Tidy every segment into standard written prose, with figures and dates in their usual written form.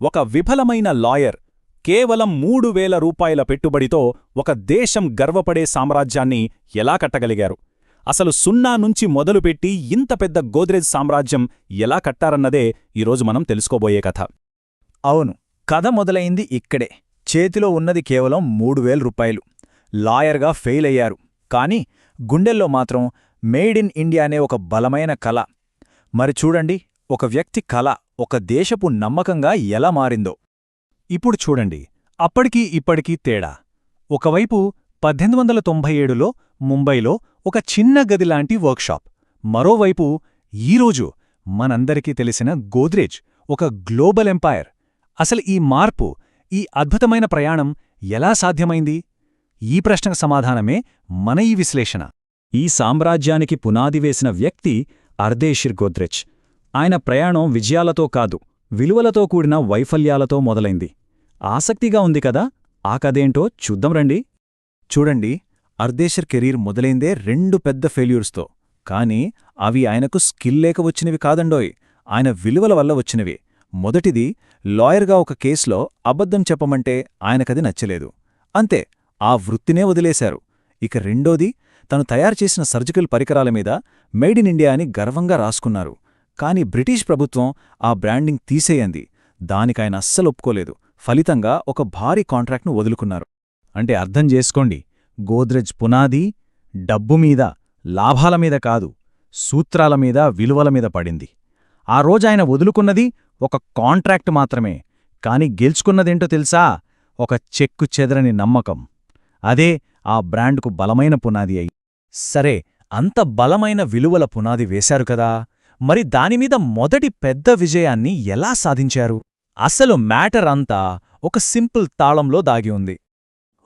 ఒక విఫలమైన లాయర్ కేవలం 3,000 రూపాయల పెట్టుబడితో ఒక దేశం గర్వపడే సామ్రాజ్యాన్ని ఎలా కట్టగలిగారు? అసలు సున్నా నుంచి మొదలుపెట్టి ఇంత పెద్ద గోద్రేజ్ సామ్రాజ్యం ఎలా కట్టారన్నదే ఈరోజు మనం తెలుసుకోబోయే కథ. అవును, కథ మొదలైంది ఇక్కడే. చేతిలో ఉన్నది కేవలం 3,000 రూపాయలు. లాయర్గా ఫెయిల్ అయ్యారు. కాని గుండెల్లో మాత్రం మేడ్ ఇన్ ఇండియా అనే ఒక బలమైన కల. మరి చూడండి, ఒక వ్యక్తి కల ఒక దేశపు నమ్మకంగా ఎలా మారిందో. ఇప్పుడు చూడండి, అప్పటికీ ఇప్పటికీ తేడా. ఒకవైపు 1897లో ముంబైలో ఒక చిన్న గదిలాంటి వర్క్షాప్, మరోవైపు ఈరోజు మనందరికీ తెలిసిన గోద్రేజ్, ఒక గ్లోబల్ ఎంపైర్. అసలు ఈ మార్పు, ఈ అద్భుతమైన ప్రయాణం ఎలా సాధ్యమైంది? ఈ ప్రశ్నకు సమాధానమే మన ఈ విశ్లేషణ. ఈ సామ్రాజ్యానికి పునాది వేసిన వ్యక్తి అర్దేషిర్ గోద్రేజ్. ఆయన ప్రయాణం విజయాలతో కాదు, విలువలతో కూడిన వైఫల్యాలతో మొదలైంది. ఆసక్తిగా ఉంది కదా? ఆ కథేంటో చూద్దాం రండి. చూడండి, అర్దేషిర్ కెరీర్ మొదలైందే 2 పెద్ద ఫెయిల్యూర్స్తో. కానీ అవి ఆయనకు స్కిల్ లేక వచ్చినవి కాదండోయ్, ఆయన విలువల వల్ల వచ్చినవి. మొదటిది, లాయర్గా ఒక కేసులో అబద్ధం చెప్పమంటే ఆయనకది నచ్చలేదు. అంతే, ఆ వృత్తినే వదిలేశారు. ఇక రెండోది, తను తయారుచేసిన సర్జికల్ పరికరాల మీద మేడ్ ఇన్ ఇండియా అని గర్వంగా రాసుకున్నారు. కాని బ్రిటిష్ ప్రభుత్వం ఆ బ్రాండింగ్ తీసేయంది. దానికాయన అస్సలు ఒప్పుకోలేదు. ఫలితంగా ఒక భారీ కాంట్రాక్ట్ను వదులుకున్నారు. అంటే అర్థం చేసుకోండి, గోద్రేజ్ పునాది డబ్బుమీద, లాభాల మీద కాదు, సూత్రాల మీద, విలువల మీద పడింది. ఆ రోజాయన వదులుకున్నది ఒక కాంట్రాక్ట్ మాత్రమే. కాని గెలుచుకున్నదేంటో తెలుసా? ఒక చెక్కు చెదరని నమ్మకం. అదే ఆ బ్రాండ్కు బలమైన పునాది అయి. సరే, అంత బలమైన విలువల పునాది వేశారు కదా, మరి దానిమీద మొదటి పెద్ద విజయాన్ని ఎలా సాధించారు? అసలు మ్యాటర్ అంతా ఒక సింపుల్ తాళంలో దాగి ఉంది.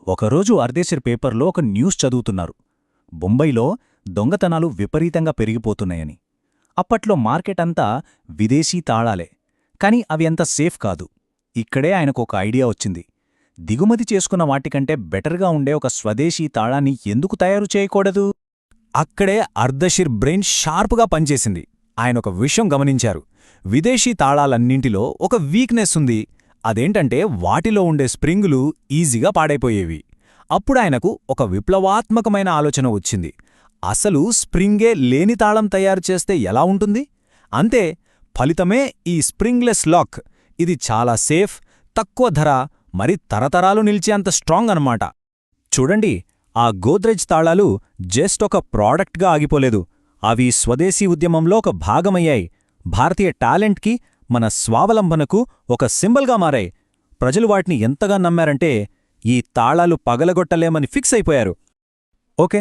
ఒకరోజు అర్దేషిర్ పేపర్లో ఒక న్యూస్ చదువుతున్నారు. బొంబైలో దొంగతనాలు విపరీతంగా పెరిగిపోతున్నాయని. అప్పట్లో మార్కెట్ అంతా విదేశీ తాళాలే, కాని అవి అంత సేఫ్ కాదు. ఇక్కడే ఆయనకు ఒక ఐడియా వచ్చింది. దిగుమతి చేసుకున్న వాటికంటే బెటర్గా ఉండే ఒక స్వదేశీ తాళాన్ని ఎందుకు తయారు చేయకూడదు? అక్కడే అర్దేషిర్ బ్రెయిన్ షార్పుగా పనిచేసింది. ఆయనొక విషయం గమనించారు. విదేశీ తాళాలన్నింటిలో ఒక వీక్నెస్ ఉంది. అదేంటంటే వాటిలో ఉండే స్ప్రింగులు ఈజీగా పాడైపోయేవి. అప్పుడాయనకు ఒక విప్లవాత్మకమైన ఆలోచన వచ్చింది. అసలు స్ప్రింగే లేని తాళం తయారు చేస్తే ఎలా ఉంటుంది? అంతే, ఫలితమే ఈ స్ప్రింగ్లెస్ లాక్. ఇది చాలా సేఫ్, తక్కువ ధర, మరి తరతరాలు నిలిచేంత స్ట్రాంగ్ అన్నమాట. చూడండి, ఆ గోద్రేజ్ తాళాలు జస్ట్ ఒక ప్రాడక్ట్గా ఆగిపోలేదు. అవి స్వదేశీ ఉద్యమంలో ఒక భాగమయ్యాయి. భారతీయ టాలెంట్కి, మన స్వావలంబనకు ఒక సింబల్గా మారాయి. ప్రజలు వాటిని ఎంతగా నమ్మారంటే ఈ తాళాలు పగలగొట్టలేమని ఫిక్స్ అయిపోయారు. ఓకే,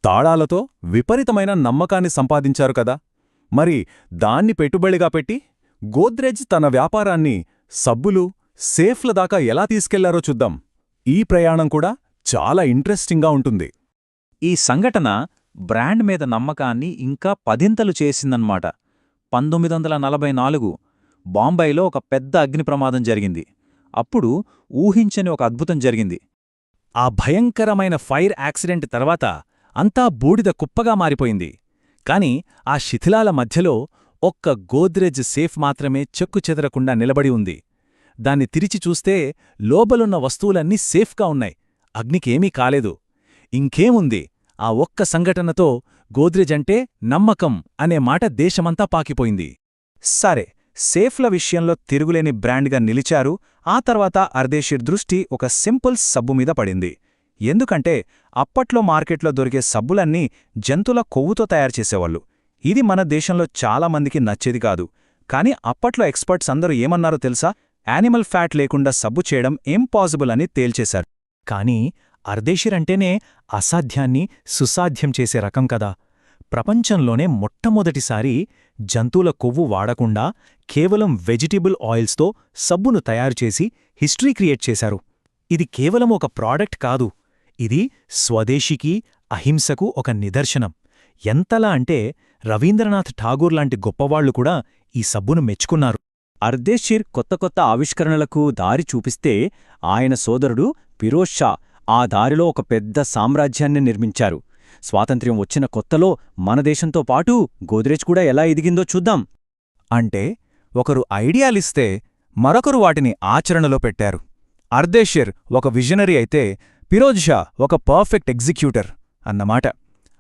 తాళాలతో విపరీతమైన నమ్మకాన్ని సంపాదించారు కదా. మరి దాన్ని పెట్టుబడిగా పెట్టి గోద్రేజ్ తన వ్యాపారాన్ని సబ్బులు, సేఫ్ల దాకా ఎలా తీసుకెళ్లారో చూద్దాం. ఈ ప్రయాణం కూడా చాలా ఇంట్రెస్టింగ్గా ఉంటుంది. ఈ సంఘటన బ్రాండ్ మీద నమ్మకాన్ని ఇంకా పదింతలు చేసిందన్నమాట. 1944 బాంబైలో ఒక పెద్ద అగ్నిప్రమాదం జరిగింది. అప్పుడు ఊహించని ఒక అద్భుతం జరిగింది. ఆ భయంకరమైన ఫైర్ యాక్సిడెంట్ తర్వాత అంతా బూడిద కుప్పగా మారిపోయింది. కాని ఆ శిథిలాల మధ్యలో ఒక్క గోద్రేజ్ సేఫ్ మాత్రమే చెక్కుచెదరకుండా నిలబడి ఉంది. దాన్ని తిరిచి చూస్తే లోపలున్న వస్తువులన్నీ సేఫ్గా ఉన్నాయి. అగ్నికేమీ కాలేదు. ఇంకేముంది, ఆ ఒక్క సంఘటనతో గోద్రేజ్ అంటే నమ్మకం అనే మాట దేశమంతా పాకిపోయింది. సరే, సేఫ్ల విషయంలో తిరుగులేని బ్రాండ్గా నిలిచారు. ఆ తర్వాత అర్దేషిర్ దృష్టి ఒక సింపుల్ సబ్బు మీద పడింది. ఎందుకంటే అప్పట్లో మార్కెట్లో దొరికే సబ్బులన్నీ జంతువుల కొవ్వుతో తయారుచేసేవాళ్ళు. ఇది మన దేశంలో చాలామందికి నచ్చేది కాదు. కాని అప్పట్లో ఎక్స్పర్ట్స్ అందరూ ఏమన్నారో తెలుసా? యానిమల్ ఫ్యాట్ లేకుండా సబ్బు చేయడం ఇంపాసిబుల్ అని తేల్చేశారు. కానీ అర్దేషిర్ అంటేనే అసాధ్యాన్ని సుసాధ్యం చేసే రకం కదా. ప్రపంచంలోనే మొట్టమొదటిసారి జంతువుల కొవ్వు వాడకుండా కేవలం వెజిటబుల్ ఆయిల్స్తో సబ్బును తయారుచేసి హిస్టరీ క్రియేట్ చేశారు. ఇది కేవలం ఒక ప్రాడక్ట్ కాదు, ఇది స్వదేశీకి, అహింసకు ఒక నిదర్శనం. ఎంతలా అంటే రవీంద్రనాథ్ ఠాగూర్ లాంటి గొప్పవాళ్లు కూడా ఈ సబ్బును మెచ్చుకున్నారు. అర్దేషిర్ కొత్త కొత్త ఆవిష్కరణలకు దారి చూపిస్తే ఆయన సోదరుడు ఫిరోజ్ షా ఆ దారిలో ఒక పెద్ద సామ్రాజ్యాన్ని నిర్మించారు. స్వాతంత్ర్యం వచ్చిన కొత్తలో మన దేశంతో పాటు గోద్రేజ్ కూడా ఎలా ఎదిగిందో చూద్దాం. అంటే ఒకరు ఐడియాలిస్తే మరొకరు వాటిని ఆచరణలో పెట్టారు. అర్దేషిర్ ఒక విజనరీ అయితే ఫిరోజ్ షా ఒక పర్ఫెక్ట్ ఎగ్జిక్యూటర్ అన్నమాట.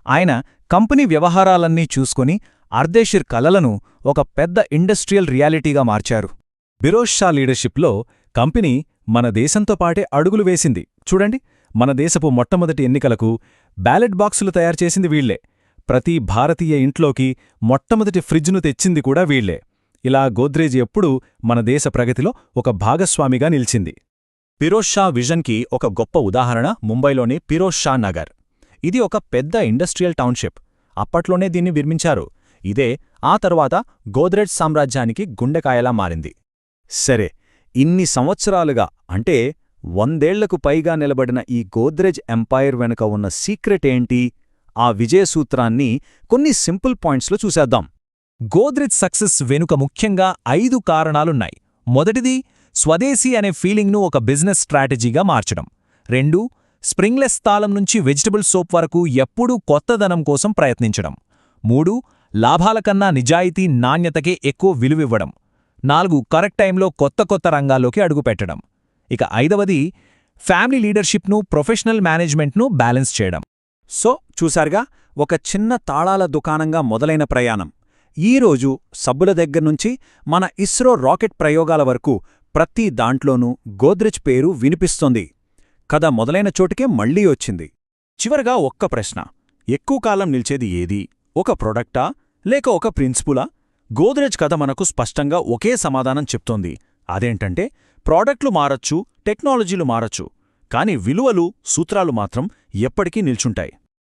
ఆయన కంపెనీ వ్యవహారాలన్నీ చూసుకుని అర్దేషిర్ కలలను ఒక పెద్ద ఇండస్ట్రియల్ రియాలిటీగా మార్చారు. ఫిరోజ్ షా లీడర్షిప్లో కంపెనీ మన దేశంతో పాటే అడుగులు వేసింది. చూడండి, మన దేశపు మొట్టమొదటి ఎన్నికలకు బ్యాలెట్ బాక్సులు తయారుచేసింది వీళ్లే. ప్రతి భారతీయ ఇంట్లోకి మొట్టమొదటి ఫ్రిడ్జ్ను తెచ్చింది కూడా వీళ్లే. ఇలా గోద్రేజ్ ఎప్పుడూ మన దేశ ప్రగతిలో ఒక భాగస్వామిగా నిలిచింది. ఫిరోజ్ షా విజన్కి ఒక గొప్ప ఉదాహరణ ముంబైలోని ఫిరోజ్ షా నగర్. ఇది ఒక పెద్ద ఇండస్ట్రియల్ టౌన్షిప్. అప్పట్లోనే దీన్ని నిర్మించారు. ఇదే ఆ తరువాత గోద్రేజ్ సామ్రాజ్యానికి గుండెకాయలా మారింది. సరే, ఇన్ని సంవత్సరాలుగా అంటే 100 ఏళ్లకు పైగా నిలబడిన ఈ గోద్రేజ్ ఎంపైర్ వెనుక ఉన్న సీక్రెట్ ఏంటి? ఆ విజయసూత్రాన్ని కొన్ని సింపుల్ పాయింట్స్లో చూసేద్దాం. గోద్రేజ్ సక్సెస్ వెనుక ముఖ్యంగా 5 కారణాలున్నాయి. మొదటిది, స్వదేశీ అనే ఫీలింగ్ను ఒక బిజినెస్ స్ట్రాటజీగా మార్చడం. 2, స్ప్రింగ్లెస్ తాళం నుంచి వెజిటబుల్ సోప్ వరకు ఎప్పుడూ కొత్తదనం కోసం ప్రయత్నించడం. 3, లాభాల కన్నా నిజాయితీ, నాణ్యతకే ఎక్కువ విలువివ్వడం. 4, కరెక్ట్ టైంలో కొత్త రంగాల్లోకి అడుగుపెట్టడం. ఇక 5వది, ఫ్యామిలీ లీడర్షిప్ను, ప్రొఫెషనల్ మేనేజ్మెంట్ను బ్యాలెన్స్ చేయడం. సో చూశారుగా, ఒక చిన్న తాళాల దుకాణంగా మొదలైన ప్రయాణం ఈరోజు సబ్బుల దగ్గర్నుంచి మన ఇస్రో రాకెట్ ప్రయోగాల వరకు ప్రతి దాంట్లోనూ గోద్రేజ్ పేరు వినిపిస్తోంది. కథ మొదలైన చోటుకే మళ్లీ వచ్చింది. చివరగా ఒక్క ప్రశ్న: ఎక్కువ కాలం నిల్చేది ఏది? ఒక ప్రొడక్టా లేక ఒక ప్రిన్సిపులా? గోద్రేజ్ కథ మనకు స్పష్టంగా ఒకే సమాధానం చెప్తోంది. అదేంటంటే, ప్రోడక్ట్లు మారచ్చు, టెక్నాలజీలు మారచ్చు, కాని విలువలు, సూత్రాలు మాత్రం ఎప్పటికీ నిల్చుంటాయి.